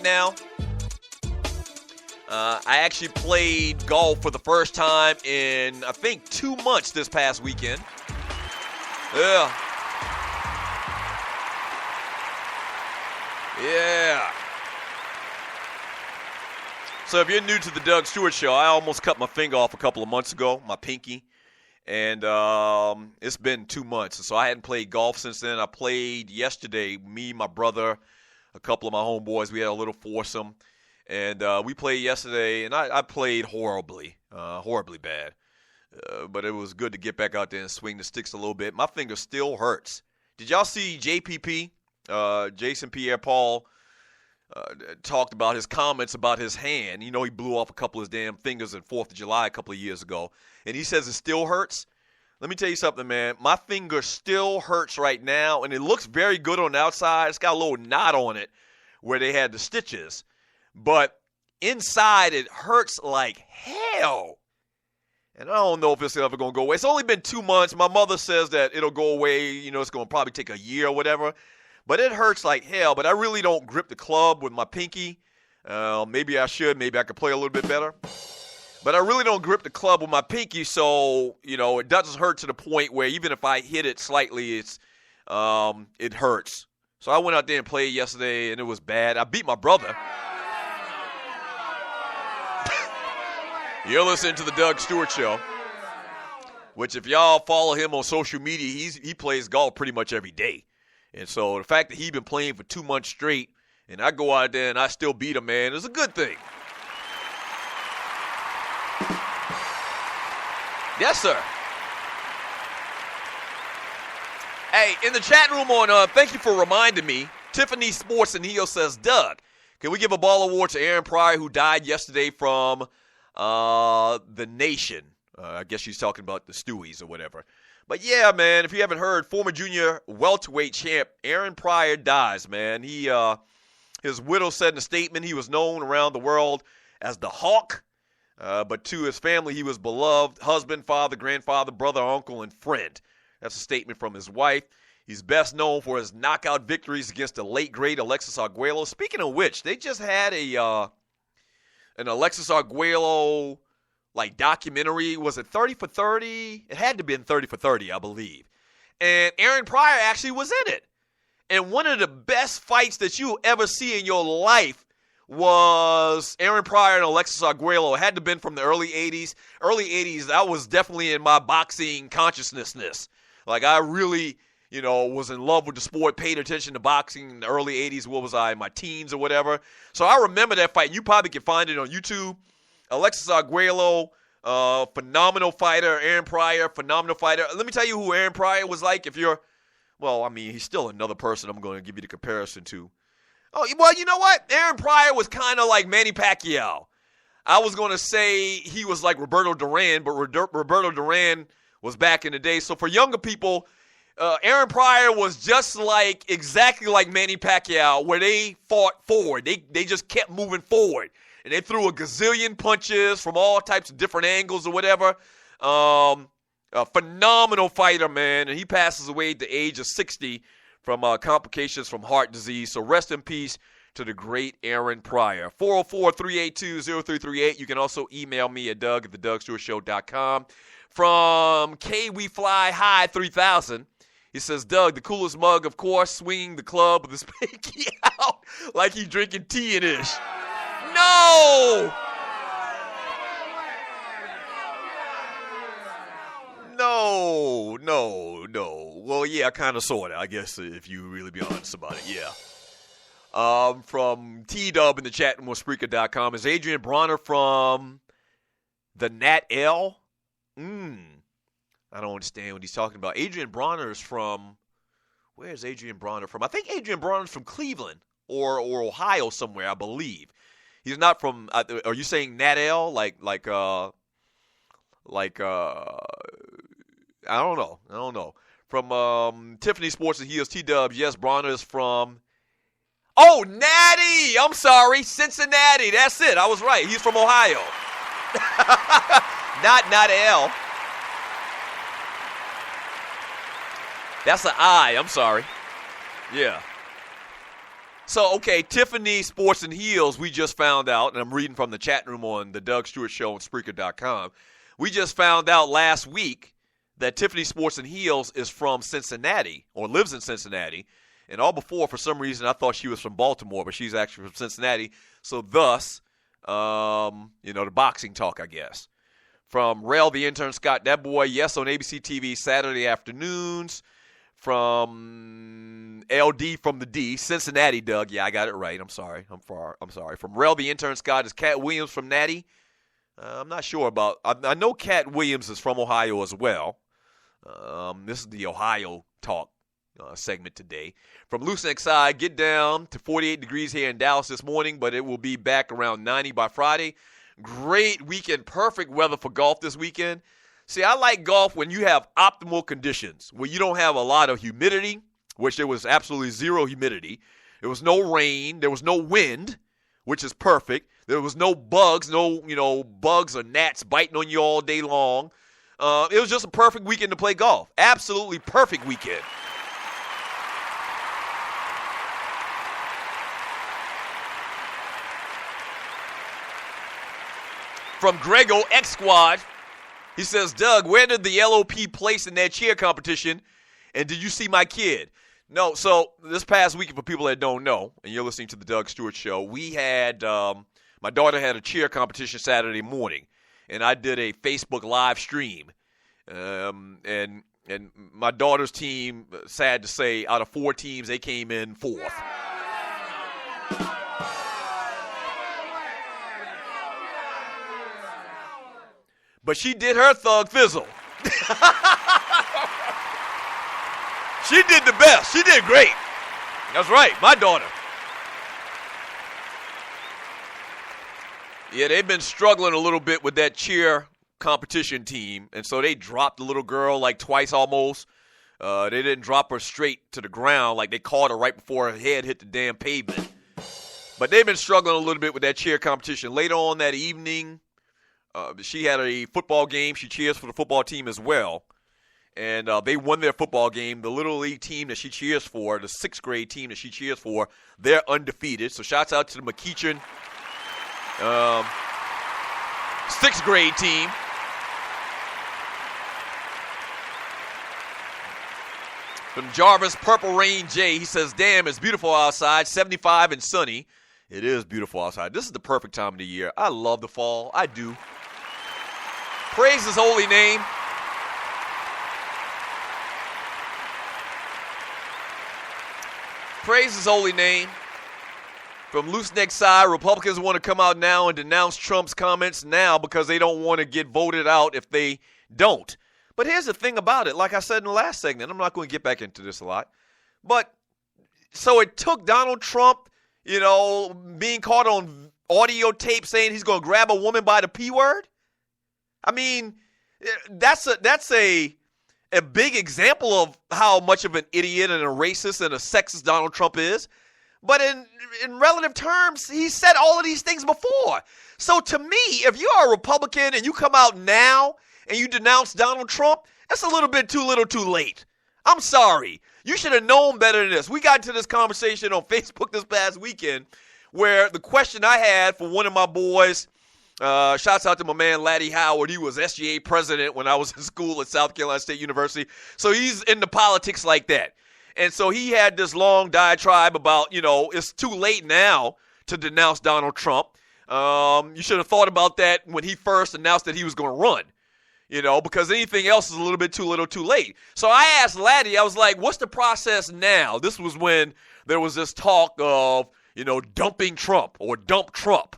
right now. I actually played golf for the first time in, I think, 2 months this past weekend. Yeah. Yeah. So if you're new to the Doug Stewart Show, I almost cut my finger off a couple of months ago, my pinky. And it's been 2 months. So I hadn't played golf since then. I played yesterday, me, my brother, a couple of my homeboys. We had a little foursome. And we played yesterday, and I played horribly bad. But it was good to get back out there and swing the sticks a little bit. My finger still hurts. Did y'all see JPP, Jason Pierre-Paul, talked about his comments about his hand? You know, he blew off a couple of his damn fingers on 4th of July a couple of years ago. And he says it still hurts. Let me tell you something, man. My finger still hurts right now, and it looks very good on the outside. It's got a little knot on it where they had the stitches. But inside, it hurts like hell. And I don't know if it's ever going to go away. It's only been 2 months. My mother says that it'll go away. You know, it's going to probably take a year or whatever. But it hurts like hell. But I really don't grip the club with my pinky. Maybe I should. Maybe I could play a little bit better. But I really don't grip the club with my pinky, so, you know, it doesn't hurt to the point where even if I hit it slightly, it hurts. So I went out there and played yesterday, and it was bad. I beat my brother. You're listening to the Doug Stewart Show, which if y'all follow him on social media, he plays golf pretty much every day. And so the fact that he's been playing for 2 months straight, and I go out there and I still beat him, man, is a good thing. Yes, sir. Hey, in the chat room thank you for reminding me, Tiffany Sports and Heel says, Doug, can we give a ball award to Aaron Pryor, who died yesterday from the Nation? I guess she's talking about the Stewies or whatever. But yeah, man, if you haven't heard, former junior welterweight champ Aaron Pryor dies, man. His widow said in a statement he was known around the world as the Hawk, but to his family he was beloved husband, father, grandfather, brother, uncle, and friend. That's a statement from his wife. He's best known for his knockout victories against the late great Alexis Arguello. Speaking of which, they just had an Alexis Arguello documentary. Was it 30 for 30? It had to be 30 for 30, I believe. And Aaron Pryor actually was in it. And one of the best fights that you'll ever see in your life was Aaron Pryor and Alexis Arguello. It had to have been from the early 80s. Early 80s, that was definitely in my boxing consciousness. Like, I really, was in love with the sport, paid attention to boxing in the early 80s. What was I, in my teens or whatever? So I remember that fight. You probably can find it on YouTube. Alexis Arguello, phenomenal fighter. Aaron Pryor, phenomenal fighter. Let me tell you who Aaron Pryor was like. He's still another person I'm going to give you the comparison to. Oh, well, you know what? Aaron Pryor was kind of like Manny Pacquiao. I was going to say he was like Roberto Duran, but Roberto Duran was back in the day. So for younger people, Aaron Pryor was just exactly like Manny Pacquiao, where they fought forward. They just kept moving forward. And they threw a gazillion punches from all types of different angles or whatever. A phenomenal fighter, man. And he passes away at the age of 60 from complications from heart disease. So rest in peace to the great Aaron Pryor. 404-382-0338. You can also email me at doug@thedougstewartshow.com. From K We Fly High 3000, he says, Doug, the coolest mug, of course, swinging the club with his pinky out like he drinking tea and ish. No! No. Well, yeah, kind of, sort of, I guess, if you really be honest about it, yeah. From T-Dub in the chat room on Spreaker.com, is Adrian Bronner from the Nat L? I don't understand what he's talking about. Adrian Bronner is from, where is Adrian Bronner from? I think Adrian Bronner is from Cleveland or Ohio somewhere, I believe. He's not from, are you saying Nat L? I don't know. From Tiffany Sports and Heels, T-Dubs, yes, Bronner is from, Natty! I'm sorry, Cincinnati. That's it. I was right. He's from Ohio. Not L. That's an I. I'm sorry. Yeah. So, okay, Tiffany Sports and Heels, we just found out, and I'm reading from the chat room on the Doug Stewart Show on Spreaker.com. We just found out last week that Tiffany Sports and Heels is from Cincinnati, or lives in Cincinnati. And all before, for some reason, I thought she was from Baltimore, but she's actually from Cincinnati. So thus, the boxing talk, I guess. From Rel, the intern, Scott, that boy, yes, on ABC TV Saturday afternoons. From LD from the D, Cincinnati, Doug. Yeah, I got it right. I'm sorry. I'm sorry. From Rel, the intern, Scott, is Cat Williams from Natty. I'm not sure about. I know Cat Williams is from Ohio as well. This is the Ohio talk segment today. From Loose Neck Side, get down to 48 degrees here in Dallas this morning, but it will be back around 90 by Friday. Great weekend. Perfect weather for golf this weekend. See, I like golf when you have optimal conditions, where you don't have a lot of humidity, which there was absolutely zero humidity. There was no rain. There was no wind, which is perfect. There was no bugs, bugs or gnats biting on you all day long. It was just a perfect weekend to play golf. Absolutely perfect weekend. From Grego X Squad. He says, Doug, where did the LOP place in that cheer competition? And did you see my kid? No, so this past weekend, for people that don't know, and you're listening to the Doug Stewart Show, we had, my daughter had a cheer competition Saturday morning, and I did a Facebook live stream. And my daughter's team, sad to say, out of 4 teams, they came in 4th. But she did her thug fizzle. She did the best. She did great. That's right, my daughter. Yeah, they've been struggling a little bit with that cheer competition team, and so they dropped the little girl like twice almost. They didn't drop her straight to the ground. Like, they caught her right before her head hit the damn pavement. But they've been struggling a little bit with that cheer competition. Later on that evening, she had a football game. She cheers for the football team as well. And they won their football game. The Little League team that she cheers for, the 6th grade team that she cheers for, they're undefeated. So shouts out to the McEachin 6th grade team. From Jarvis Purple Rain J, he says, damn, it's beautiful outside, 75 and sunny. It is beautiful outside. This is the perfect time of the year. I love the fall. I do. Praise his holy name. Praise his holy name. From Loose Neck Side, Republicans want to come out now and denounce Trump's comments now because they don't want to get voted out if they don't. But here's the thing about it. Like I said in the last segment, I'm not going to get back into this a lot. But so it took Donald Trump, being caught on audio tape saying he's going to grab a woman by the P word. I mean, that's a big example of how much of an idiot and a racist and a sexist Donald Trump is. But in relative terms, he said all of these things before. So to me, if you are a Republican and you come out now and you denounce Donald Trump, that's a little bit too little too late. I'm sorry. You should have known better than this. We got into this conversation on Facebook this past weekend where the question I had for one of my boys, shouts out to my man Laddie Howard. He was SGA president when I was in school at South Carolina State University. So he's into politics like that. And so he had this long diatribe about, it's too late now to denounce Donald Trump. You should have thought about that when he first announced that he was going to run. Because anything else is a little bit too little too late. So I asked Laddie, I was like, what's the process now? This was when there was this talk of, dumping Trump or dump Trump.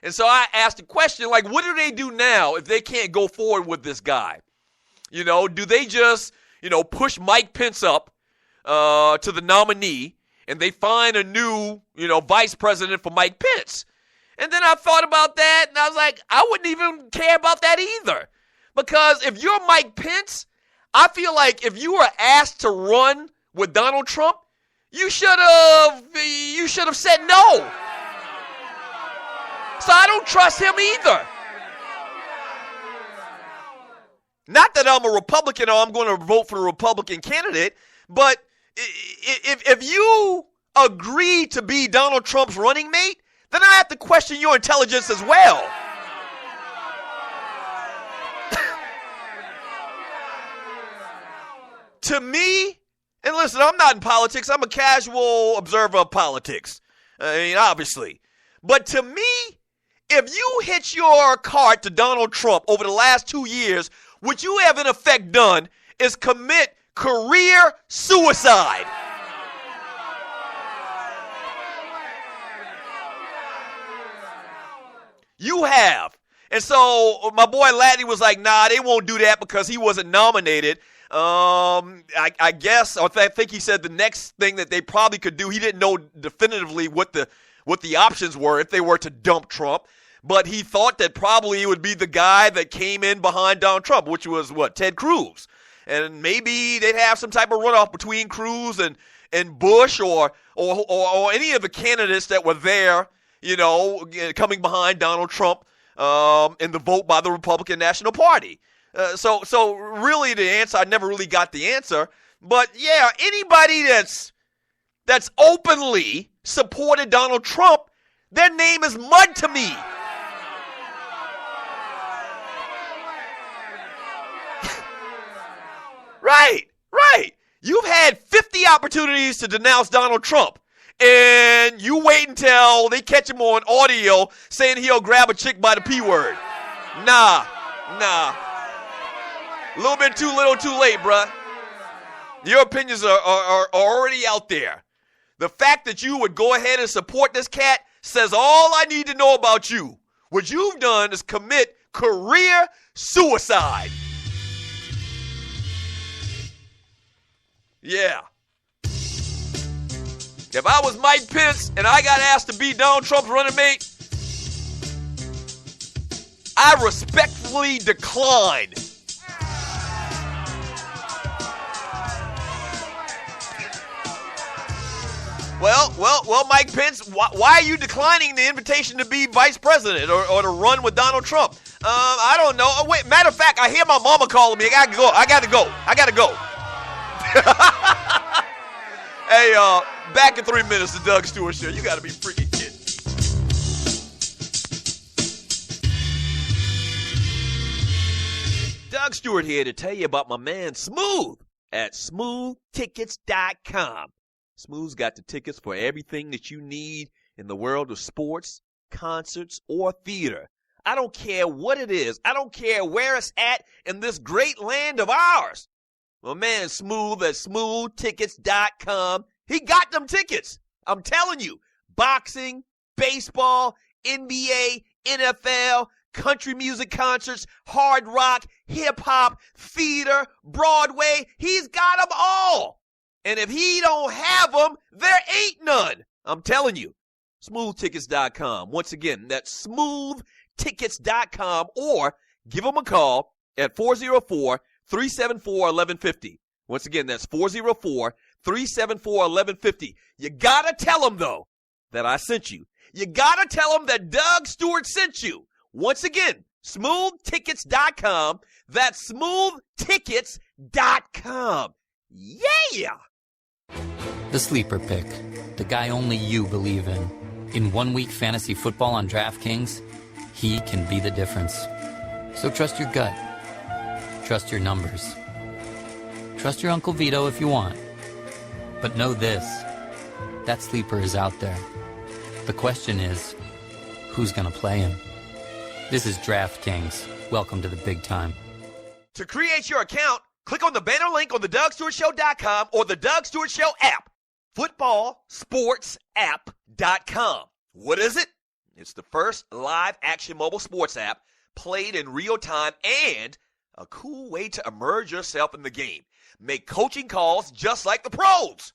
And so I asked the question, like, what do they do now if they can't go forward with this guy? Do they just, push Mike Pence up to the nominee and they find a new, vice president for Mike Pence? And then I thought about that and I was like, I wouldn't even care about that either. Because if you're Mike Pence, I feel like if you were asked to run with Donald Trump, you should have said no. So I don't trust him either. Not that I'm a Republican or I'm going to vote for a Republican candidate, but if you agree to be Donald Trump's running mate, then I have to question your intelligence as well. To me, and listen, I'm not in politics. I'm a casual observer of politics. I mean, obviously. But to me, if you hitch your cart to Donald Trump over the last 2 years, what you have in effect done is commit career suicide. You have. And so my boy Laddie was like, nah, they won't do that because he wasn't nominated. I guess, or I think he said the next thing that they probably could do, he didn't know definitively what the options were if they were to dump Trump, but he thought that probably it would be the guy that came in behind Donald Trump, which was Ted Cruz. And maybe they'd have some type of runoff between Cruz and Bush or any of the candidates that were there, coming behind Donald Trump in the vote by the Republican National Party. So really the answer, I never really got the answer. But yeah, anybody that's openly supported Donald Trump, their name is mud to me. Right. You've had 50 opportunities to denounce Donald Trump, and you wait until they catch him on audio saying he'll grab a chick by the P word. Nah. A little bit too little, too late, bruh. Your opinions are already out there. The fact that you would go ahead and support this cat says all I need to know about you. What you've done is commit career suicide. Yeah. If I was Mike Pence and I got asked to be Donald Trump's running mate, I respectfully declined. Well, Mike Pence, why are you declining the invitation to be vice president or to run with Donald Trump? I don't know. Oh, wait, matter of fact, I hear my mama calling me. I gotta go. Hey, back in 3 minutes, the Doug Stewart Show. You gotta be freaking kidding me. Doug Stewart here to tell you about my man Smooth at smoothtickets.com. Smooth's got the tickets for everything that you need in the world of sports, concerts, or theater. I don't care what it is. I don't care where it's at in this great land of ours. My man Smooth at smoothtickets.com, he got them tickets. I'm telling you, boxing, baseball, NBA, NFL, country music concerts, hard rock, hip-hop, theater, Broadway, he's got them all. And if he don't have them, there ain't none. I'm telling you. Smoothtickets.com. Once again, that's smoothtickets.com, or give them a call at 404-374-1150. Once again, that's 404-374-1150. You got to tell them, though, that I sent you. You got to tell them that Doug Stewart sent you. Once again, smoothtickets.com. That's smoothtickets.com. Yeah! The Sleeper Pick, the guy only you believe in. In 1 week fantasy football on DraftKings, he can be the difference. So trust your gut. Trust your numbers. Trust your Uncle Vito if you want. But know this, that sleeper is out there. The question is, who's going to play him? This is DraftKings. Welcome to the big time. To create your account, click on the banner link on the DougStewartShow.com or the Doug Stewart Show app. FootballSportsApp.com. What is it? It's the first live action mobile sports app played in real time and a cool way to immerse yourself in the game. Make coaching calls just like the pros.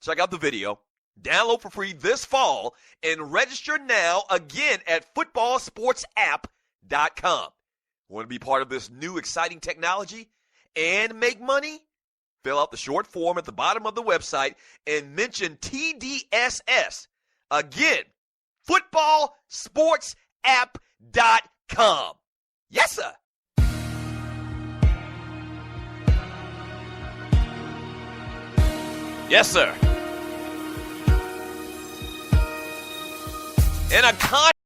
Check out the video. Download for free this fall and register now again at FootballSportsApp.com. Want to be part of this new exciting technology and make money? Fill out the short form at the bottom of the website and mention TDSS. Again, FootballSportsApp.com. Yes, sir. Yes, sir. in a contract